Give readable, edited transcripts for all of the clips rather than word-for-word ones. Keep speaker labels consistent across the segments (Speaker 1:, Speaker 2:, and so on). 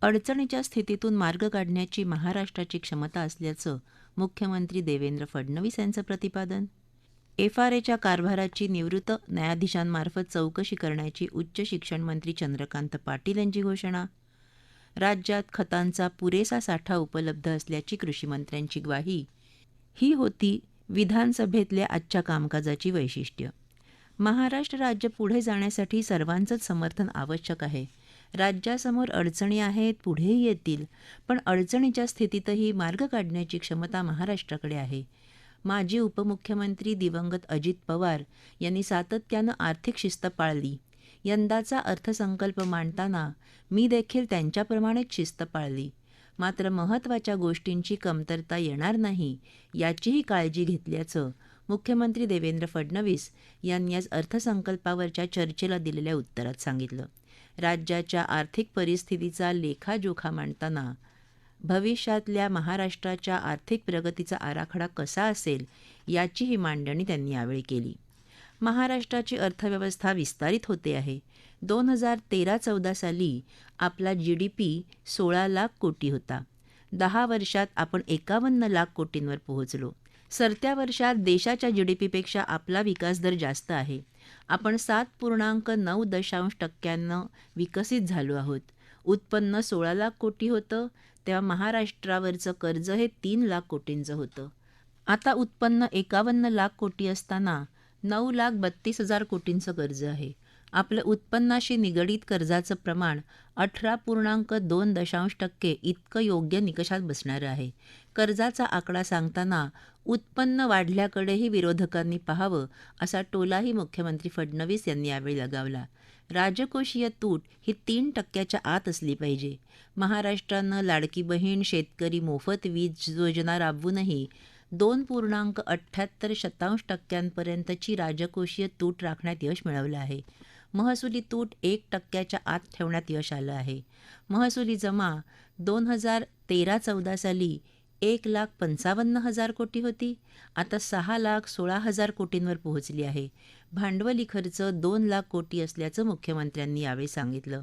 Speaker 1: अडचणीच्या स्थितीतून मार्ग काढण्याची महाराष्ट्राची क्षमता असल्याचं मुख्यमंत्री देवेंद्र फडणवीस यांचं प्रतिपादन. एफआरएच्या कारभाराची निवृत्त न्यायाधीशांमार्फत चौकशी करण्याची उच्च शिक्षण मंत्री चंद्रकांत पाटील यांची घोषणा. राज्यात खतांचा पुरेसा साठा उपलब्ध असल्याची कृषीमंत्र्यांची ग्वाही. ही होती विधानसभेतल्या आजच्या कामकाजाची वैशिष्ट्य. महाराष्ट्र राज्य पुढे जाण्यासाठी सर्वांचंच समर्थन आवश्यक आहे. राज्यासमोर अडचणी आहेत, पुढेही येतील, पण अडचणीच्या स्थितीतही मार्ग काढण्याची क्षमता महाराष्ट्राकडे आहे. माजी उपमुख्यमंत्री दिवंगत अजित पवार यांनी सातत्यानं आर्थिक शिस्त पाळली. यंदाचा अर्थसंकल्प मांडताना मी देखील त्यांच्याप्रमाणेच शिस्त पाळली. मात्र महत्त्वाच्या गोष्टींची कमतरता येणार नाही याचीही काळजी घेतल्याचं मुख्यमंत्री देवेंद्र फडणवीस यांनी आज अर्थसंकल्पावरच्या चर्चेला दिलेल्या उत्तरात सांगितलं. राज्याच्या आर्थिक परिस्थितीचा लेखाजोखा मांडताना भविष्यातल्या महाराष्ट्राच्या आर्थिक प्रगतीचा आराखडा कसा असेल याचीही मांडणी त्यांनी यावेळी केली. महाराष्ट्राची अर्थव्यवस्था विस्तारित होते आहे. 2013-14 साली आपला GDP 16 लाख कोटी होता. 10 वर्षात आपण 51 लाख कोटींवर पोहोचलो. सरत्या वर्षात देशाच्या GDPपेक्षा आपला विकासदर जास्त आहे. आपण 7.9% विकसित झालो आहोत. उत्पन्न 16 लाख कोटी होतं, तेव्हा महाराष्ट्रावरचं कर्ज हे 3 लाख कोटींचं होतं. आता उत्पन्न 51 लाख कोटी असताना 9,32,000 कोटींचं कर्ज आहे. आपलं उत्पन्नाशी निगडीत कर्जाचं प्रमाण 18.2% इतकं योग्य निकषात बसणारं आहे. कर्जाचा आकडा सांगताना उत्पन्न वाढल्याकडेही विरोधकांनी पाहावं असा टोलाही मुख्यमंत्री फडणवीस यांनी यावेळी लगावला. राजकोषीय तूट ही 3% आत असली पाहिजे. महाराष्ट्रानं लाडकी बहीण, शेतकरी मोफत वीज योजना राबवूनही 2.78% राजकोषीय तूट राखण्यात यश मिळवलं आहे. महसुली तूट 1% आत ठेवण्यात यश आलं आहे. महसुली जमा 2013-14 साली 1,55,000 कोटी होती, आता 6,16,000 कोटींवर पोहोचली आहे. भांडवली खर्च 2 लाख कोटी असल्याचं मुख्यमंत्र्यांनी यावेळी सांगितलं.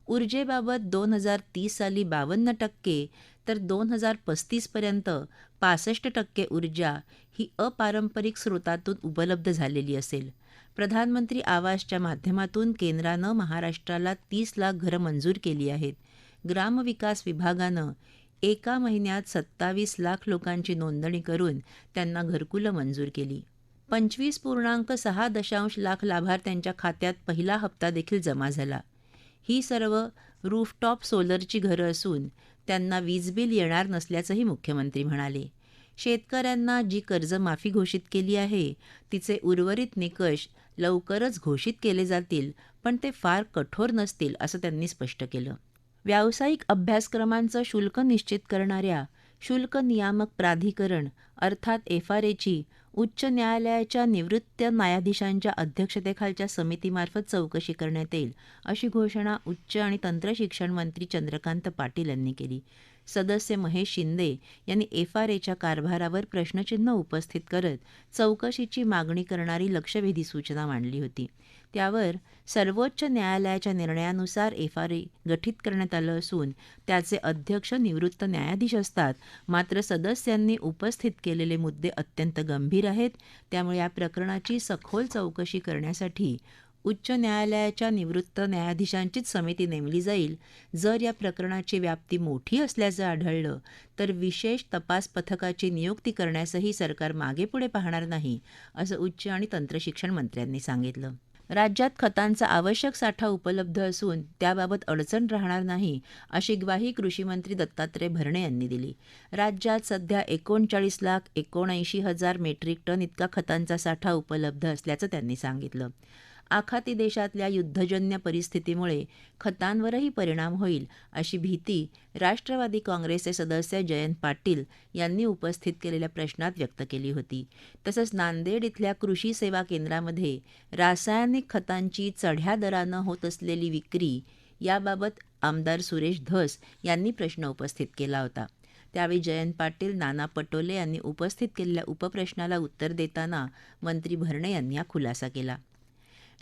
Speaker 1: ऊर्जेबाबत 2030 साली 52% तर 2035पर्यंत 65% ऊर्जा ही अपारंपरिक स्रोतातून उपलब्ध झालेली असेल. प्रधानमंत्री आवासच्या माध्यमातून केंद्रानं महाराष्ट्राला 30 लाख घरं मंजूर केली आहेत. ग्रामविकास विभागानं एका महिन्यात 27 लाख लोकांची नोंदणी करून त्यांना घरकुलं मंजूर केली. 25.6 लाख लाभार्थ्यांच्या खात्यात पहिला हप्ता देखील जमा झाला. ही सर्व रूफटॉप सोलरची घरं असून त्यांना वीज बिल येणार नसल्याचंही मुख्यमंत्री म्हणाले. शेतकऱ्यांना जी कर्जमाफी घोषित केली आहे तिचे उर्वरित निकष लवकरच घोषित केले जातील, पण ते फार कठोर नसतील असं त्यांनी स्पष्ट केलं. व्यावसायिक अभ्यासक्रमांचं शुल्क निश्चित करणाऱ्या शुल्क नियामक प्राधिकरण अर्थात एफआरएची उच्च न्यायालयाच्या निवृत्त न्यायाधीशांच्या अध्यक्षतेखालच्या समितीमार्फत चौकशी करण्यात येईल अशी घोषणा उच्च आणि तंत्रशिक्षण मंत्री चंद्रकांत पाटील यांनी केली. सदस्य महेश शिंदे यांनी एफआरएच्या कारभारावर प्रश्नचिन्ह उपस्थित करत चौकशीची मागणी करणारी लक्षवेधी सूचना मांडली होती. त्यावर सर्वोच्च न्यायालयाच्या निर्णयानुसार एफआरए गठीत करण्यात आलं असून त्याचे अध्यक्ष निवृत्त न्यायाधीश असतात. मात्र सदस्यांनी उपस्थित केलेले मुद्दे अत्यंत गंभीर आहेत. त्यामुळे या प्रकरणाची सखोल चौकशी करण्यासाठी उच्च न्यायालयाच्या निवृत्त न्यायाधीशांचीच समिती नेमली जाईल. जर या प्रकरणाची व्याप्ती मोठी असल्याचं आढळलं तर विशेष तपास पथकाची नियुक्ती करण्यासही सरकार मागेपुढे पाहणार नाही असं उच्च आणि तंत्रशिक्षण मंत्र्यांनी सांगितलं. राज्यात खतांचा आवश्यक साठा उपलब्ध असून त्याबाबत अडचण राहणार नाही अशी ग्वाही कृषीमंत्री दत्तात्रय भरणे यांनी दिली. राज्यात सध्या 39,79,000 मेट्रिक टन इतका खतांचा साठा उपलब्ध असल्याचं त्यांनी सांगितलं. आखाती देशातल्या युद्धजन्य परिस्थितीमुळे खतांवरही परिणाम होईल अशी भीती राष्ट्रवादी काँग्रेसचे सदस्य जयंत पाटील यांनी उपस्थित केलेल्या प्रश्नात व्यक्त केली होती. तसंच नांदेड इथल्या कृषी सेवा केंद्रामध्ये रासायनिक खतांची चढ्या दरानं होत असलेली विक्री याबाबत आमदार सुरेश धस यांनी प्रश्न उपस्थित केला होता. त्यावेळी जयंत पाटील, नाना पटोले यांनी उपस्थित केलेल्या उपप्रश्नाला उत्तर देताना मंत्री भरणे यांनी हा खुलासा केला.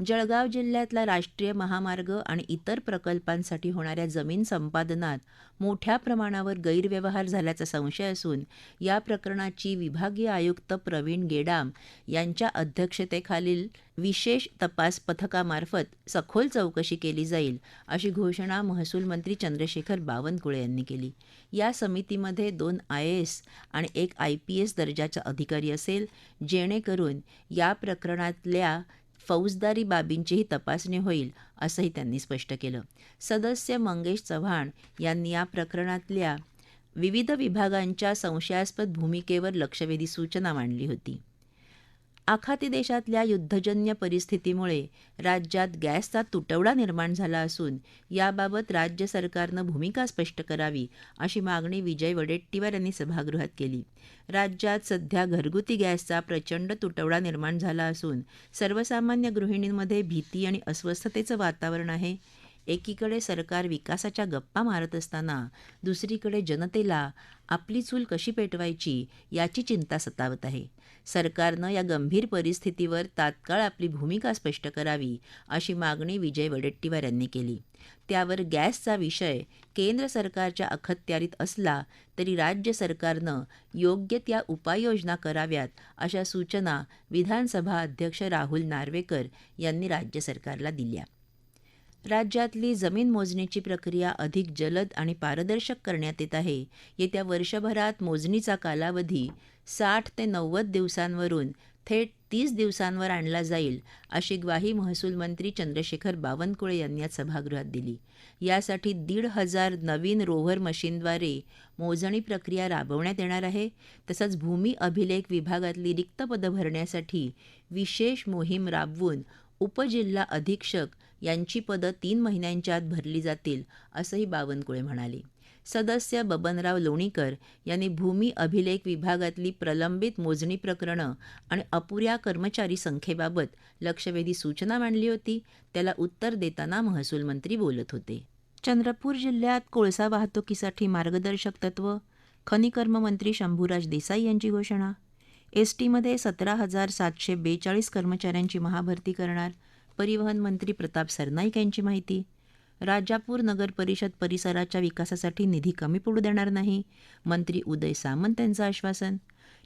Speaker 1: जळगाव जिल्ह्यातला राष्ट्रीय महामार्ग आणि इतर प्रकल्पांसाठी होणाऱ्या जमीन संपादनात मोठ्या प्रमाणावर गैरव्यवहार झाल्याचा संशय असून या प्रकरणाची विभागीय आयुक्त प्रवीण गेडाम यांच्या अध्यक्षतेखालील विशेष तपास पथकामार्फत सखोल चौकशी केली जाईल, अशी घोषणा महसूल मंत्री चंद्रशेखर बावनकुळे यांनी केली. या समितीमध्ये 2 IAS आणि 1 IPS दर्जाचा अधिकारी असेल, जेणेकरून या प्रकरणातल्या फौजदारी बाबींचीही तपासणी होईल, असंही त्यांनी स्पष्ट केलं. सदस्य मंगेश चव्हाण यांनी या प्रकरणातल्या विविध विभागांच्या संशयास्पद भूमिकेवर लक्षवेधी सूचना मांडली होती. आखाती देशातल्या युद्धजन्य परिस्थितीमुळे राज्यात गॅसचा तुटवडा निर्माण झाला असून याबाबत राज्य सरकारनं भूमिका स्पष्ट करावी, अशी मागणी विजय वडेट्टीवार यांनी सभागृहात केली. राज्यात सध्या घरगुती गॅसचा प्रचंड तुटवडा निर्माण झाला असून सर्वसामान्य गृहिणींमध्ये भीती आणि अस्वस्थतेचं वातावरण आहे. एकीकडे सरकार विकासाच्या गप्पा मारत असताना दुसरीकडे जनतेला आपली चूल कशी पेटवायची याची चिंता सतावत आहे. सरकारनं या गंभीर परिस्थितीवर तात्काळ आपली भूमिका स्पष्ट करावी, अशी मागणी विजय वडेट्टीवार यांनी केली. त्यावर गॅसचा विषय केंद्र सरकारच्या अखत्यारीत असला तरी राज्य सरकारनं योग्य त्या उपाययोजना कराव्यात, अशा सूचना विधानसभा अध्यक्ष राहुल नार्वेकर यांनी राज्य सरकारला दिल्या. राज्यातली जमीन मोजणीची प्रक्रिया अधिक जलद आणि पारदर्शक करण्यात येत आहे. येत्या वर्षभरात मोजणीचा कालावधी 60 ते 90 दिवसांवरून थेट 30 दिवसांवर आणला जाईल, अशी ग्वाही महसूल मंत्री चंद्रशेखर बावनकुळे यांनी आज सभागृहात दिली. यासाठी 1,500 नवीन रोव्हर मशीनद्वारे मोजणी प्रक्रिया राबवण्यात येणार आहे. तसंच भूमी अभिलेख विभागातली रिक्त पदं भरण्यासाठी विशेष मोहीम राबवून उपजिल्हा अधीक्षक यांची पदं 3 महिन्यांच्या आत भरली जातील, असंही बावनकुळे म्हणाले. सदस्य बबनराव लोणीकर यांनी भूमी अभिलेख विभागातली प्रलंबित मोजणी प्रकरणं आणि अपुऱ्या कर्मचारी संख्येबाबत लक्षवेधी सूचना मांडली होती. त्याला उत्तर देताना महसूल मंत्री बोलत होते. चंद्रपूर जिल्ह्यात कोळसा वाहतुकीसाठी मार्गदर्शक तत्त्व, खनिकर्म मंत्री शंभूराज देसाई यांची घोषणा. एसटीमध्ये 17,742 कर्मचाऱ्यांची महाभरती करणार, परिवहन मंत्री प्रताप सरनाईक यांची माहिती. राजापूर नगर परिषद परिसराच्या विकासासाठी निधी कमी पडू देणार नाही, मंत्री उदय सामंत यांचं आश्वासन.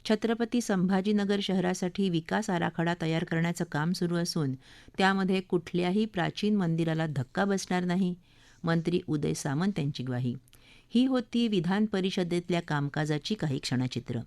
Speaker 1: छत्रपती संभाजीनगर शहरासाठी विकास आराखडा तयार करण्याचं काम सुरू असून त्यामध्ये कुठल्याही प्राचीन मंदिराला धक्का बसणार नाही, मंत्री उदय सामंत यांची ग्वाही. ही होती विधान परिषदेतल्या कामकाजाची काही क्षणचित्र.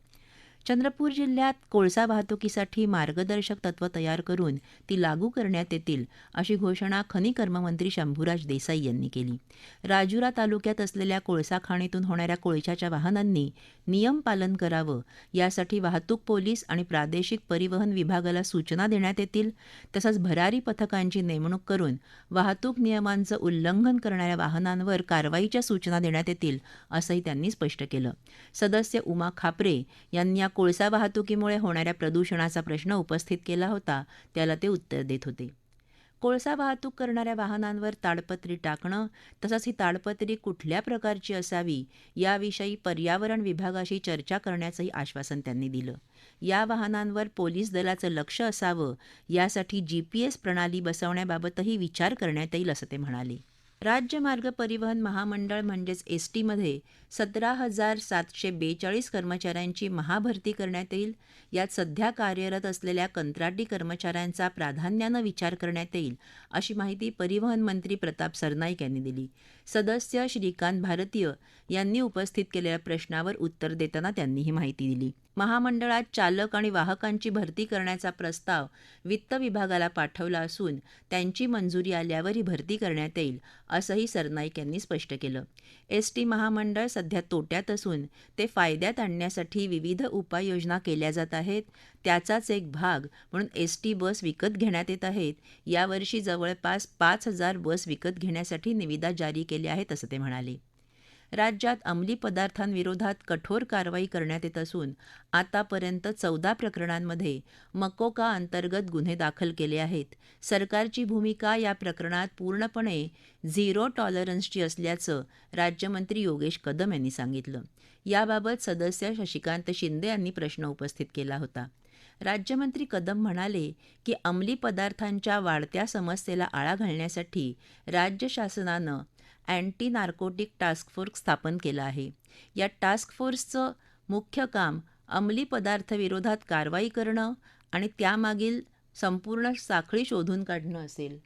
Speaker 1: चंद्रपूर जिल्ह्यात कोळसा वाहतुकीसाठी मार्गदर्शक तत्त्व तयार करून ती लागू करण्यात येतील, अशी घोषणा खनिकर्म मंत्री शंभूराज देसाई यांनी केली. राजुरा तालुक्यात असलेल्या कोळसा खाणीतून होणाऱ्या कोळशाच्या वाहनांनी नियम पालन करावं, यासाठी वाहतूक पोलीस आणि प्रादेशिक परिवहन विभागाला सूचना देण्यात येतील. तसंच भरारी पथकांची नेमणूक करून वाहतूक नियमांचं उल्लंघन करणाऱ्या वाहनांवर कारवाईच्या सूचना देण्यात येतील, असंही त्यांनी स्पष्ट केलं. सदस्य उमा खापरे यांनी या कोळसा वाहतुकीमुळे होणाऱ्या प्रदूषणाचा प्रश्न उपस्थित केला होता, त्याला ते उत्तर देत होते. कोळसा वाहतूक करणाऱ्या वाहनांवर ताडपत्री टाकणं, तसंच ही ताडपत्री कुठल्या प्रकारची असावी, याविषयी पर्यावरण विभागाशी चर्चा करण्याचंही आश्वासन त्यांनी दिलं. या वाहनांवर पोलीस दलाचं लक्ष असावं, यासाठी GPS प्रणाली बसवण्याबाबतही विचार करण्यात येईल, असं ते म्हणाले. राज्य मार्ग परिवहन महामंडळ म्हणजेच एसटीमध्ये 17,742 कर्मचाऱ्यांची महाभरती करण्यात येईल. यात सध्या कार्यरत असलेल्या कंत्राटी कर्मचाऱ्यांचा प्राधान्यानं विचार करण्यात येईल, अशी माहिती परिवहन मंत्री प्रताप सरनाईक यांनी दिली. सदस्य श्रीकांत भारतीय यांनी उपस्थित केलेल्या प्रश्नावर उत्तर देताना त्यांनी ही माहिती दिली. महामंडळात चालक आणि वाहकांची भरती करण्याचा प्रस्ताव वित्त विभागाला पाठवला असून त्यांची मंजुरी आल्यावर ही भरती करण्यात येईल, असंही सरनाईक यांनी स्पष्ट केलं. एसटी महामंडळ सध्या तोट्यात असून ते फायद्यात आणण्यासाठी विविध उपाययोजना केल्या जात आहेत. त्याचाच एक भाग म्हणून एसटी बस विकत घेण्यात येत आहेत. यावर्षी जवळपास 5,000 बस विकत घेण्यासाठी निविदा जारी केल्या आहेत, असं ते म्हणाले. राज्यात अंमली पदार्थांविरोधात कठोर कारवाई करण्यात येत असून आतापर्यंत 14 प्रकरणांमध्ये मकोका अंतर्गत गुन्हे दाखल केले आहेत. सरकारची भूमिका या प्रकरणात पूर्णपणे झिरो टॉलरन्सची असल्याचं राज्यमंत्री योगेश कदम यांनी सांगितलं. याबाबत सदस्य शशिकांत शिंदे यांनी प्रश्न उपस्थित केला होता. राज्यमंत्री कदम म्हणाले की अंमली पदार्थांच्या वाढत्या समस्येला आळा घालण्यासाठी राज्य शासनानं अँटी नार्कोटिक टास्क फोर्स स्थापन केला आहे. या टास्क फोर्सचं मुख्य काम अंमली पदार्थविरोधात कारवाई करणं आणि त्यामागील संपूर्ण साखळी शोधून काढणं असेल.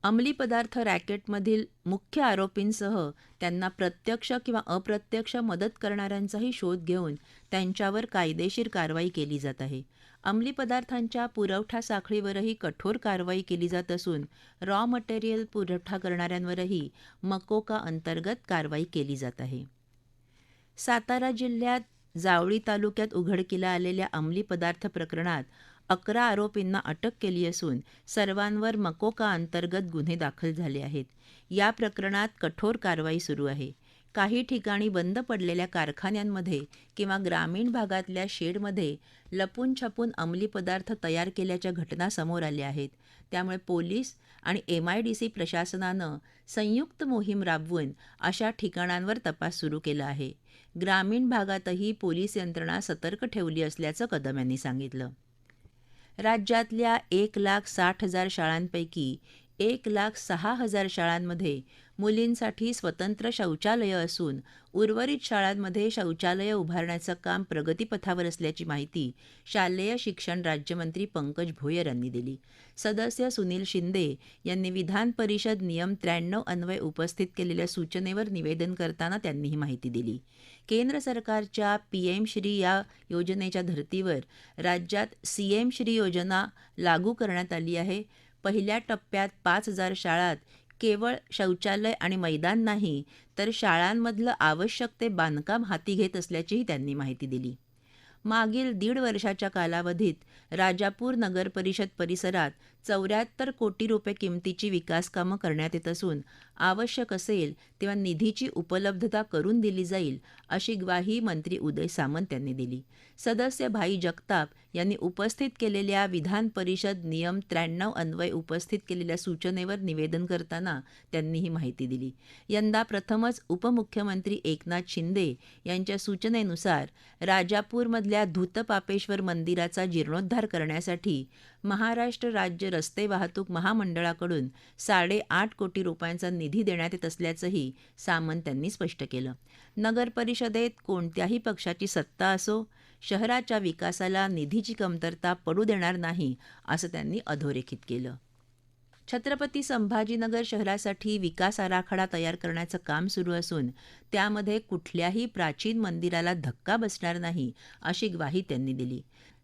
Speaker 1: अंमली पदार्थ रॅकेटमधील मुख्य आरोपींसह त्यांना प्रत्यक्ष किंवा अप्रत्यक्ष मदत करणाऱ्यांचाही शोध घेऊन त्यांच्यावर कायदेशीर कारवाई केली जात आहे. अंमली पदार्थांच्या पुरवठा साखळीवरही कठोर कारवाई केली जात असून रॉ मटेरियल पुरवठा करणाऱ्यांवरही मकोका अंतर्गत कारवाई केली जात आहे. सातारा जिल्ह्यात जावळी तालुक्यात उघडकीला आलेल्या अंमली पदार्थ प्रकरणात 11 आरोपींना अटक केली असून सर्वांवर मकोका अंतर्गत गुन्हे दाखल झाले आहेत. या प्रकरणात कठोर कारवाई सुरू आहे. काही ठिकाणी बंद पडलेल्या कारखान्यांमध्ये किंवा ग्रामीण भागातल्या शेडमध्ये लपून छपून अंमली पदार्थ तयार केल्याच्या घटना समोर आल्या आहेत. त्यामुळे पोलीस आणि MIDC प्रशासनानं संयुक्त मोहीम राबवून अशा ठिकाणांवर तपास सुरू केला आहे. ग्रामीण भागातही पोलीस यंत्रणा सतर्क ठेवली असल्याचं कदम यांनी सांगितलं. राज्यातल्या 1,60,000 शाळांपैकी 1,06,000 शाळांमध्ये मुलींसाठी स्वतंत्र शौचालयं असून उर्वरित शाळांमध्ये शौचालयं उभारण्याचं काम प्रगतीपथावर असल्याची माहिती शालेय शिक्षण राज्यमंत्री पंकज भोयर यांनी दिली. सदस्य सुनील शिंदे यांनी विधान परिषद नियम 93 अन्वये उपस्थित केलेल्या सूचनेवर निवेदन करताना त्यांनी ही माहिती दिली. केंद्र सरकारच्या PM श्री या योजनेच्या धर्तीवर राज्यात CM श्री योजना लागू करण्यात आली आहे. पहिल्या टप्प्यात 5,000 शाळात केवळ शौचालय आणि मैदान नाही तर शाळांमधलं आवश्यक ते बांधकाम हाती घेत असल्याचीही त्यांनी माहिती दिली. मागील 1.5 वर्षाच्या कालावधीत राजापूर नगरपरिषद परिसरात 74 कोटी रुपये किमतीची विकासकामं करण्यात येत असून आवश्यक असेल तेव्हा निधीची उपलब्धता करून दिली जाईल अशी ग्वाही मंत्री उदय सामंत यांनी दिली. सदस्य भाई जगताप यांनी उपस्थित केलेल्या विधान परिषद नियम 93 अन्वये उपस्थित केलेल्या सूचनेवर निवेदन करताना त्यांनी ही माहिती दिली. यंदा प्रथमच उपमुख्यमंत्री एकनाथ शिंदे यांच्या सूचनेनुसार राजापूरमधल्या धूतपापेश्वर मंदिराचा जीर्णोद्धार करण्यासाठी महाराष्ट्र राज्य रस्ते वाहतूक महामंडळाकडून 8.5 कोटी रुपयांचा निधी देण्यात येत असल्याचंही सामंत यांनी स्पष्ट केलं. नगरपरिषदेत कोणत्याही पक्षाची सत्ता असो, शहराच्या विकासाला निधीची कमतरता पडू देणार नाही असं त्यांनी अधोरेखित केलं. छत्रपती संभाजीनगर शहरासाठी विकास आराखडा तयार करण्याचं काम सुरू असून त्यामध्ये कुठल्याही प्राचीन मंदिराला धक्का बसणार नाही अशी ग्वाही त्यांनी दिली.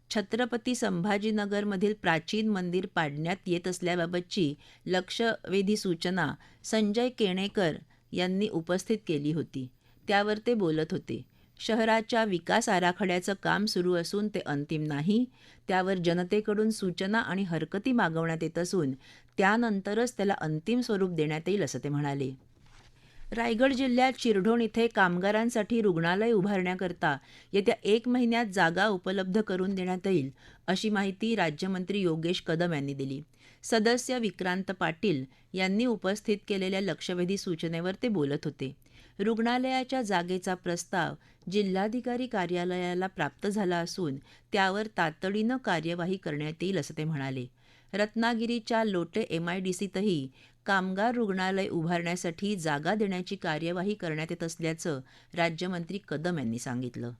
Speaker 1: छत्रपती संभाजीनगरमधील प्राचीन मंदिर पाडण्यात येत असल्याबाबतची लक्षवेधी सूचना संजय केणेकर यांनी उपस्थित केली होती. त्यावर ते बोलत होते. शहराच्या विकास आराखड्याचं काम सुरू असून ते अंतिम नाही. त्यावर जनतेकडून सूचना आणि हरकती मागवण्यात येत असून त्यानंतरच त्याला अंतिम स्वरूप देण्यात येईल असं ते म्हणाले. रायगड जिल्ह्यात चिरढोण इथे कामगारांसाठी रुग्णालय उभारण्याकरता येत्या 1 महिन्यात जागा उपलब्ध करून देण्यात येईल अशी माहिती राज्यमंत्री योगेश कदम यांनी दिली. सदस्य विक्रांत पाटील यांनी उपस्थित केलेल्या लक्षवेधी सूचनेवर ते बोलत होते. रुग्णालयाच्या जागेचा प्रस्ताव जिल्हाधिकारी कार्यालयाला प्राप्त झाला असून त्यावर तातडीनं कार्यवाही करण्यात येईल असं ते म्हणाले. रत्नागिरीच्या लोटे MIDCतही कामगार रुग्णालय उभारण्यासाठी जागा देण्याची कार्यवाही करण्यात येत असल्याचं राज्यमंत्री कदम यांनी सांगितलं.